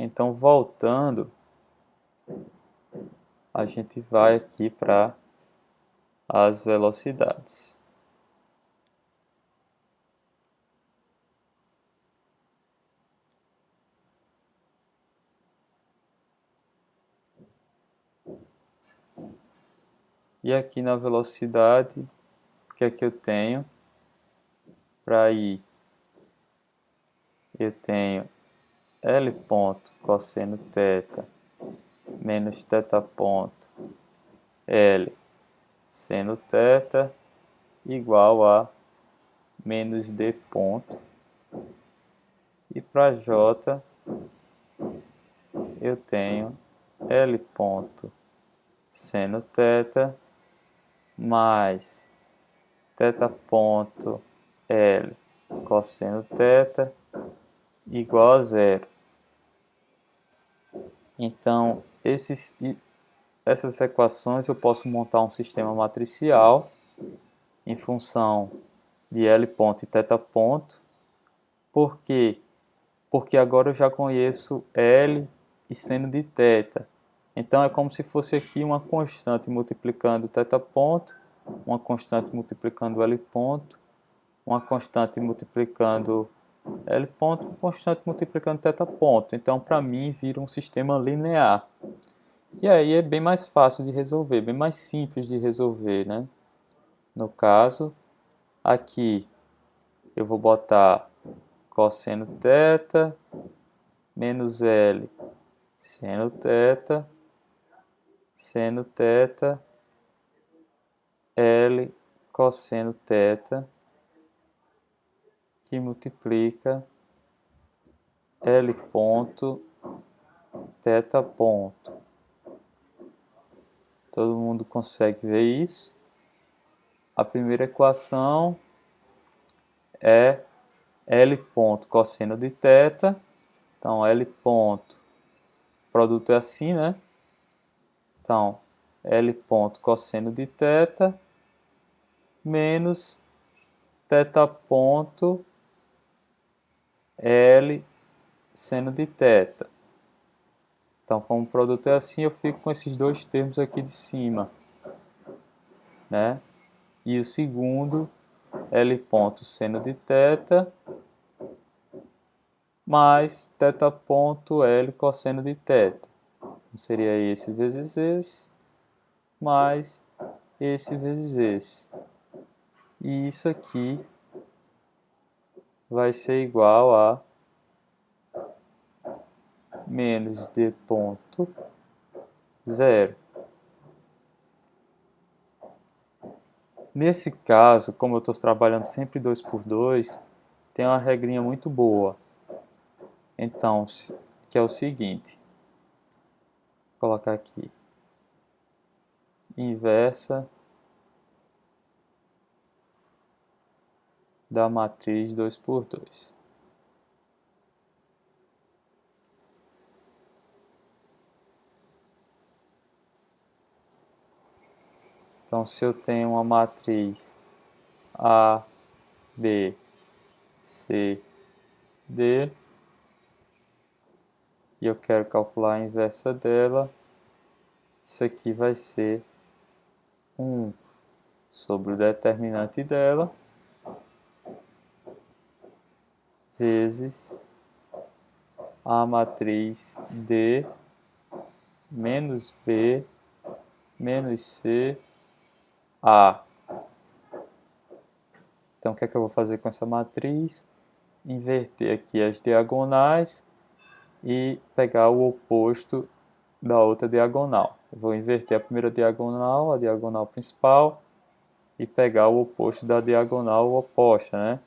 Então, voltando, a gente vai aqui para as velocidades. E aqui na velocidade, o que é que eu tenho? Para ir, eu tenho L ponto cosseno θ menos θ ponto L seno θ igual a menos D ponto. E para J, eu tenho L ponto seno θ mais θ ponto L cosseno θ igual a zero. Então, essas equações eu posso montar um sistema matricial em função de L ponto e θ ponto. Por quê? Porque agora eu já conheço L e seno de θ. Então é como se fosse aqui uma constante multiplicando θ ponto, uma constante multiplicando L ponto, uma constante multiplicando L ponto, uma constante multiplicando θ ponto. Então para mim vira um sistema linear. E aí é bem mais fácil de resolver, bem mais simples de resolver, né? No caso, aqui eu vou botar cosseno θ menos L seno θ, seno θ, L cosseno θ, que multiplica L ponto θ ponto. Todo mundo consegue ver isso? A primeira equação é L ponto cosseno de θ. Então, L ponto, produto é assim, né? Então, L ponto cosseno de θ menos θ ponto L seno de θ. Então, como o produto é assim, eu fico com esses dois termos aqui de cima, né? E o segundo, L ponto seno de θ mais θ ponto L cosseno de θ. Então, seria esse vezes esse, mais esse vezes esse. E isso aqui vai ser igual a menos D ponto zero. Nesse caso, como eu estou trabalhando sempre 2 por 2, tem uma regrinha muito boa. Então, que é o seguinte. Vou colocar aqui. Inversa da matriz 2 por 2. Então, se eu tenho uma matriz A, B, C, D, e eu quero calcular a inversa dela, isso aqui vai ser 1 sobre o determinante dela, vezes a matriz D menos B menos C, A. Então, o que é que eu vou fazer com essa matriz? Inverter aqui as diagonais e pegar o oposto da outra diagonal. Eu vou inverter a primeira diagonal, a diagonal principal, e pegar o oposto da diagonal oposta, né?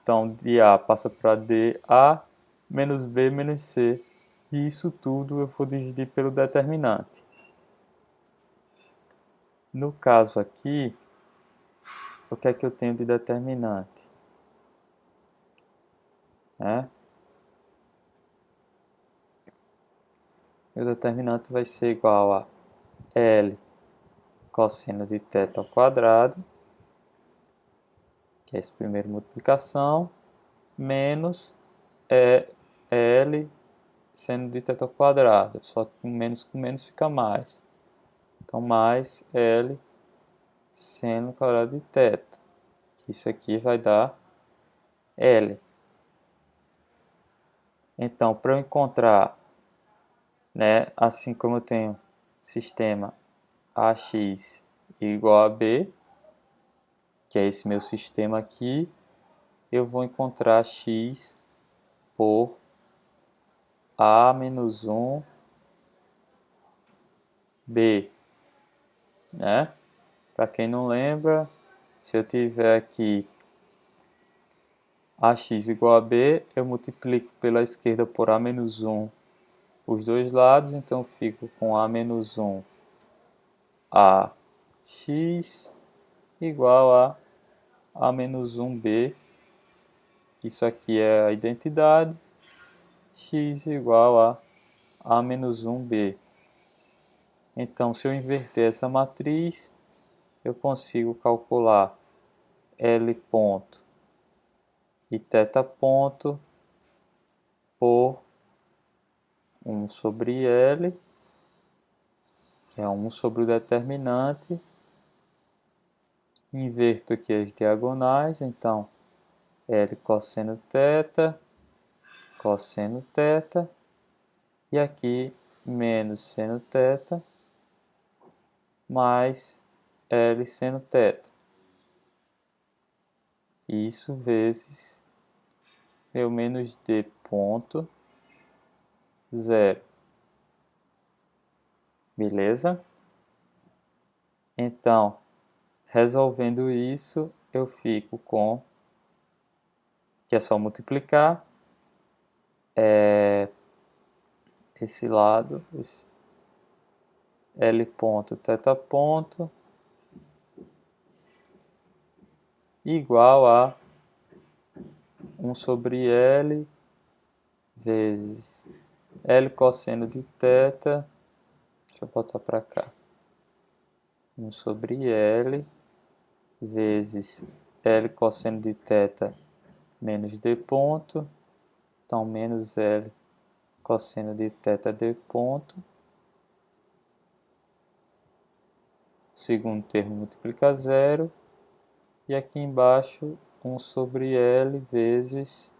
Então, de A passa para DA, menos B menos C. E isso tudo eu vou dividir pelo determinante. No caso aqui, o que é que eu tenho de determinante? O determinante vai ser igual a L cosseno de θ ao quadrado, que é essa primeira multiplicação, menos L seno de θ ao quadrado, só que com menos fica mais. Então, mais L seno quadrado de θ. Isso aqui vai dar L. Então, para eu encontrar, né, assim como eu tenho sistema AX igual a B, que é esse meu sistema aqui, eu vou encontrar X por A menos 1 B, né? Para quem não lembra, se eu tiver aqui AX igual a B, eu multiplico pela esquerda por A menos 1 os dois lados, então eu fico com A menos 1 AX igual a menos 1B. Isso aqui é a identidade. X igual a menos 1B. Então, se eu inverter essa matriz, eu consigo calcular L ponto e θ ponto por 1 sobre L, que é 1 sobre o determinante. Inverto aqui as diagonais, então L cosseno θ, cosseno θ, e aqui menos seno θ, mais L seno θ. Isso vezes meu menos D ponto 0. Beleza? Então, resolvendo isso, eu fico com, que é só multiplicar, esse lado, esse L ponto θ ponto, igual a 1 sobre L vezes L cosseno de θ, deixa eu botar para cá, 1 sobre L vezes L cosseno de θ menos D ponto, então menos L cosseno de θ D ponto, o segundo termo multiplica zero, e aqui embaixo 1 sobre L vezes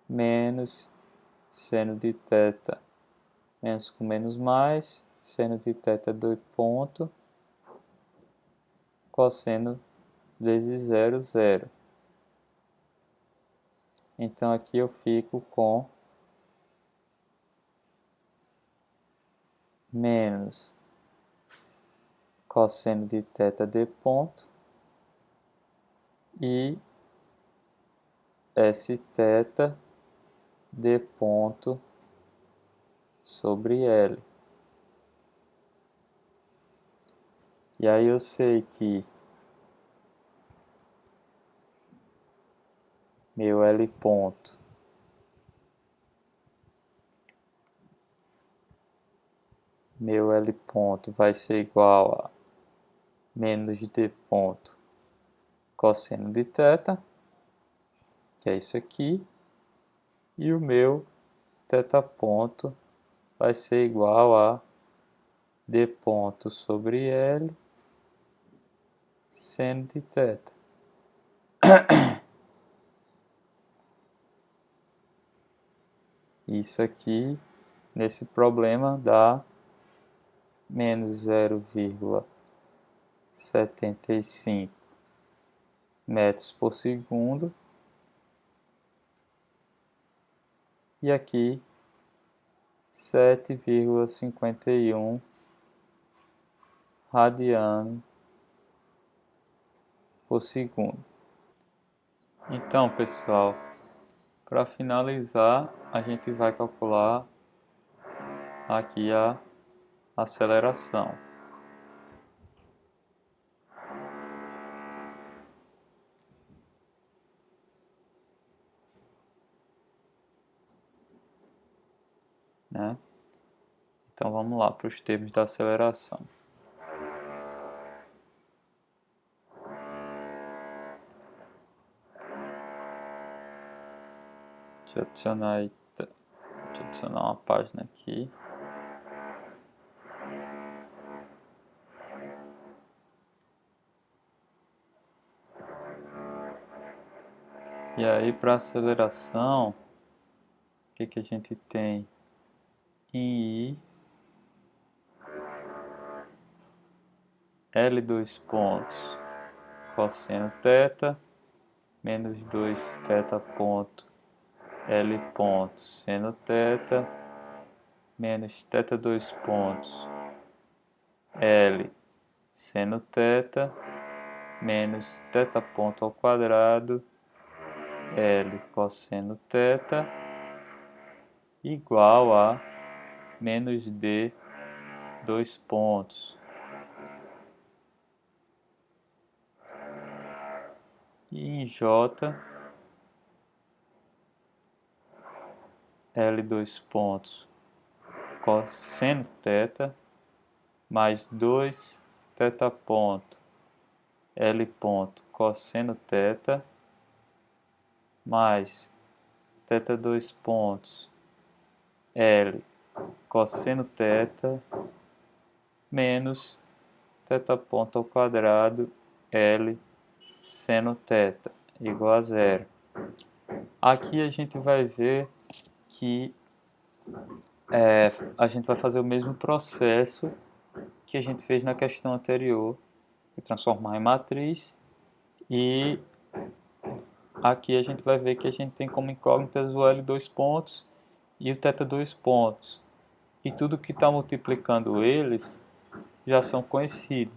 menos seno de θ, menos com menos mais, seno de θ do ponto, cosseno vezes 0, 0. Então aqui eu fico com menos cosseno de θ D ponto e S θ D ponto sobre L. E aí eu sei que meu L ponto vai ser igual a menos D ponto cosseno de θ, que é isso aqui, e o meu θ ponto vai ser igual a D ponto sobre L seno de θ. Isso aqui, nesse problema, dá menos 0,75 metros por segundo. E aqui 7,51 radiano por segundo. Então, pessoal, para finalizar, a gente vai calcular aqui a aceleração. Né? Então vamos lá para os termos da aceleração. Deixa eu adicionar aí, deixa eu adicionar uma página aqui. E aí para aceleração, o que a gente tem? Em I, L2 pontos, cosseno θ, menos 2 θ ponto, L ponto, seno θ, menos θ2 pontos, L, seno θ, menos θ ponto ao quadrado, L cosseno θ, igual a menos D, 2 pontos. E em J, L 2 pontos, cosseno θ, mais 2 θ ponto, L ponto, cosseno θ, mais θ2 pontos, L, cosseno θ, menos θ ponto ao quadrado, L, seno θ, igual a zero. Aqui a gente vai ver que a gente vai fazer o mesmo processo que a gente fez na questão anterior, de transformar em matriz, e aqui a gente vai ver que a gente tem como incógnitas o L 2 pontos e o θ 2 pontos, e tudo que está multiplicando eles já são conhecidos.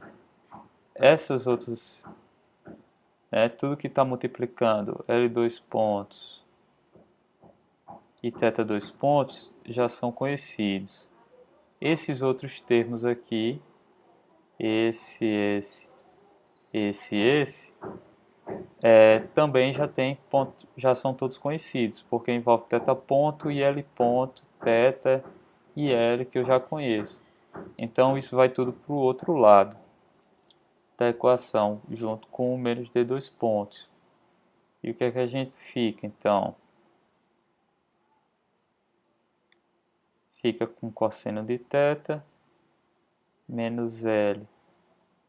Essas outras, tudo que está multiplicando L 2 pontos e θ 2 pontos já são conhecidos. Esses outros termos aqui, esse, também já tem ponto, já são todos conhecidos, porque envolve θ ponto e L ponto, θ e L que eu já conheço. Então isso vai tudo para o outro lado da equação, junto com o menos D 2 pontos. E o que é que a gente fica então? Fica com cosseno de θ menos L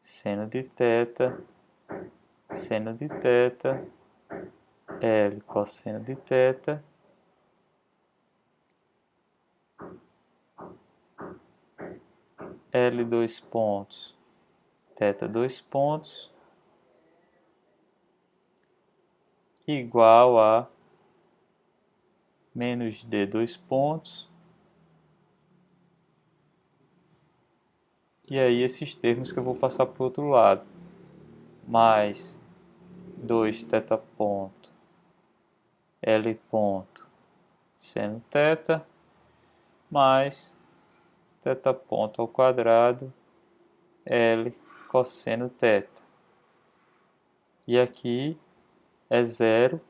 seno de θ, seno de θ, L cosseno de θ, L 2 pontos, θ 2 pontos, igual a menos D 2 pontos. E aí esses termos que eu vou passar para o outro lado, mais 2 θ ponto, L ponto, seno θ, mais θ ponto ao quadrado, L cosseno θ. E aqui é zero,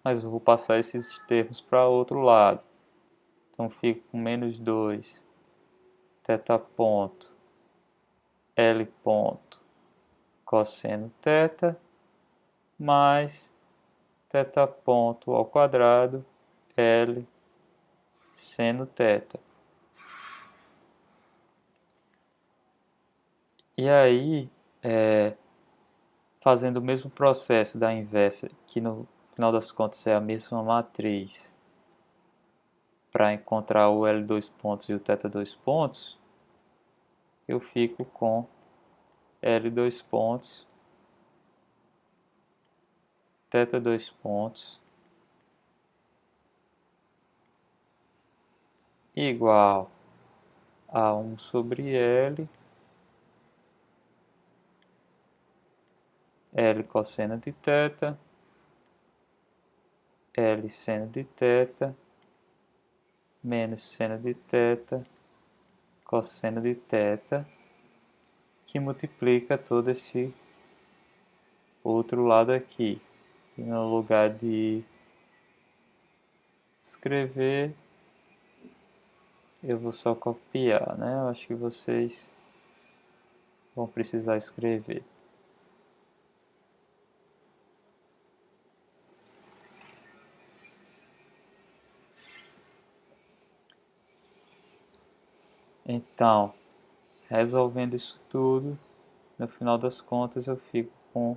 mas eu vou passar esses termos para o outro lado. Então fico com menos 2 θ ponto, L ponto, cosseno θ, mais θ ponto ao quadrado, L seno θ. E aí, fazendo o mesmo processo da inversa, que no final das contas é a mesma matriz, para encontrar o L 2 pontos e o θ 2 pontos, eu fico com L 2 pontos, θ 2 pontos, igual a 1 sobre L cosseno de θ, L seno de θ, menos seno de θ, cosseno de θ, que multiplica todo esse outro lado aqui. E no lugar de escrever, eu vou só copiar, né? Eu acho que vocês vão precisar escrever. Então, resolvendo isso tudo, no final das contas eu fico com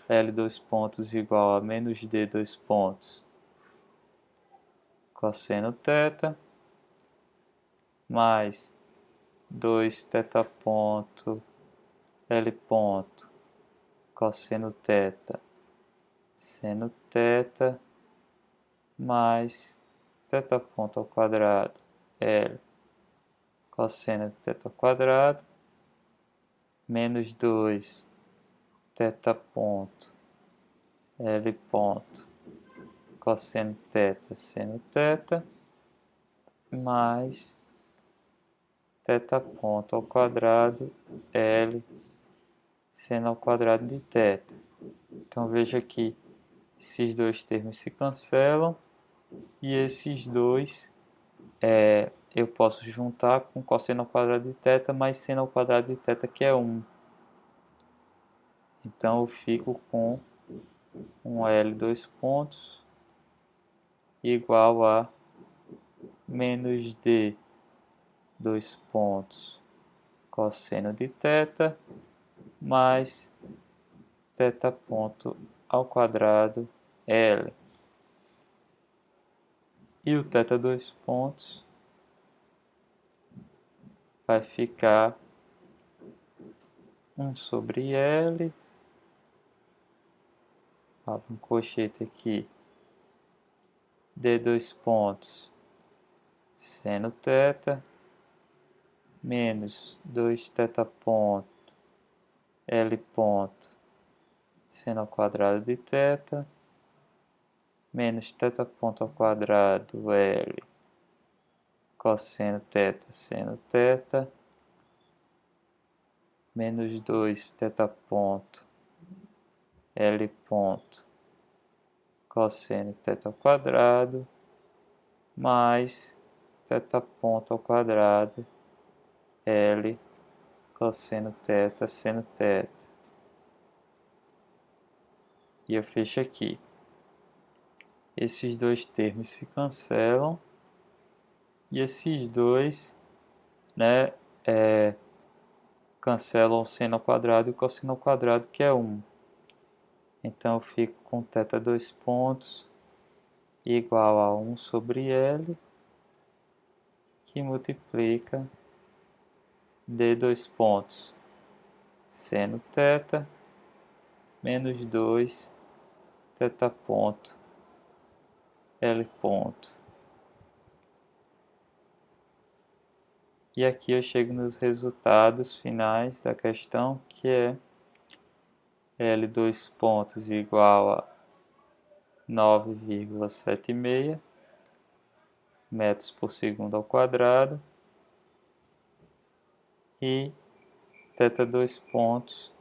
L dois pontos igual a menos D dois pontos cosseno θ mais 2 θ ponto L ponto cosseno θ seno θ mais θ ponto ao quadrado L cosseno de θ ao quadrado menos 2 θ ponto L ponto cosseno θ seno θ mais θ ponto ao quadrado L seno ao quadrado de θ. Então veja que esses dois termos se cancelam e esses dois eu posso juntar com cosseno ao quadrado de θ mais seno ao quadrado de θ, que é 1. Então eu fico com um L dois pontos igual a menos D dois pontos cosseno de θ mais θ ponto ao quadrado L. E o θ dois pontos vai ficar 1 sobre L, abre um colchete aqui, D dois pontos seno θ menos 2 θ ponto L ponto seno ao quadrado de θ menos θ ponto ao quadrado L cosseno θ seno θ menos 2 θ ponto L ponto cosseno θ ao quadrado mais θ ponto ao quadrado L cosseno θ seno θ. E eu fecho aqui. Esses dois termos se cancelam e esses dois, né, cancelam o seno ao quadrado e o cosseno ao quadrado, que é 1. Então eu fico com θ dois pontos igual a 1 sobre L, que multiplica D dois pontos seno θ menos 2 θ ponto L ponto. E aqui eu chego nos resultados finais da questão, que é L dois pontos igual a 9,76 metros por segundo ao quadrado e θ dois pontos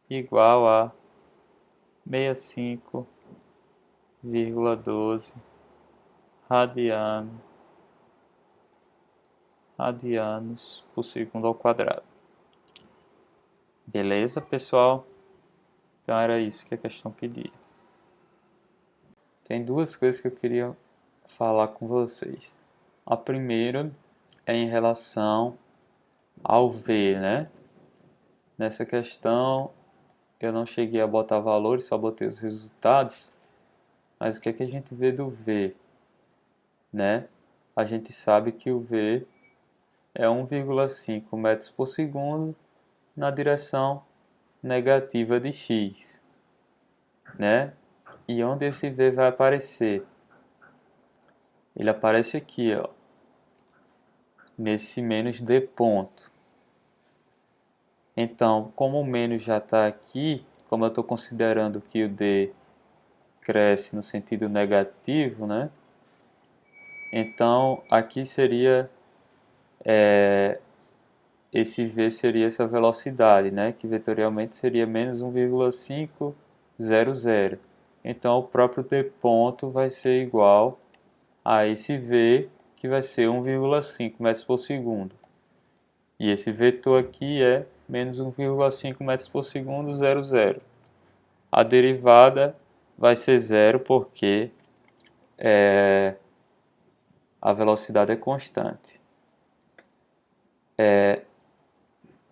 igual a 65,12 radianos por segundo ao quadrado. Beleza, pessoal? Então era isso que a questão pedia. Tem duas coisas que eu queria falar com vocês. A primeira é em relação ao V, né? Nessa questão eu não cheguei a botar valores, só botei os resultados. Mas o que é que a gente vê do V, né? A gente sabe que o V é 1,5 metros por segundo na direção negativa de x, né? E onde esse V vai aparecer? Ele aparece aqui, ó, nesse menos D ponto. Então, como o menos já está aqui, como eu estou considerando que o D cresce no sentido negativo, né? Então, aqui seria esse V seria essa velocidade, né? Que vetorialmente seria menos 1,500. Então, o próprio D ponto vai ser igual a esse V, que vai ser 1,5 metros por segundo. E esse vetor aqui é menos 1,5 metros por segundo, 0. A derivada vai ser zero porque a velocidade é constante.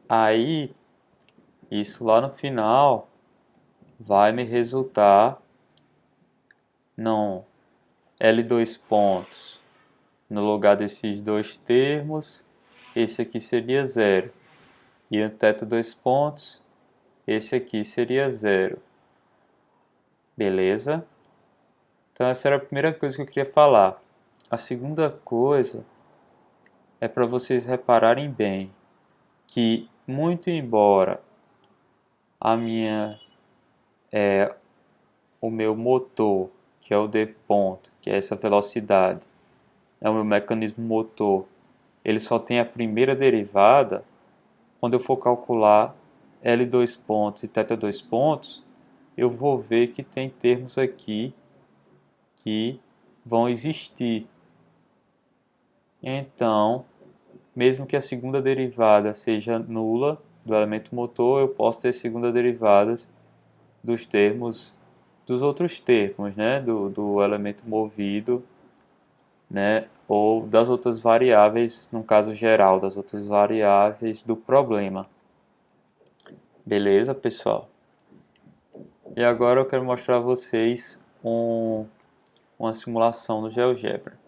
Aí, isso lá no final vai me resultar não L2 pontos. No lugar desses dois termos, esse aqui seria zero. E no teto 2 pontos, esse aqui seria zero. Beleza? Então essa era a primeira coisa que eu queria falar. A segunda coisa é para vocês repararem bem que, muito embora a minha o meu motor, que é o D ponto, que é essa velocidade, é o meu mecanismo motor, ele só tem a primeira derivada. Quando eu for calcular L2 pontos e θ2 pontos, eu vou ver que tem termos aqui que vão existir. Então, mesmo que a segunda derivada seja nula do elemento motor, eu posso ter segunda derivadas dos termos, dos outros termos, né? Do elemento movido, né? Ou das outras variáveis, no caso geral, das outras variáveis do problema. Beleza, pessoal? E agora eu quero mostrar a vocês uma simulação no GeoGebra.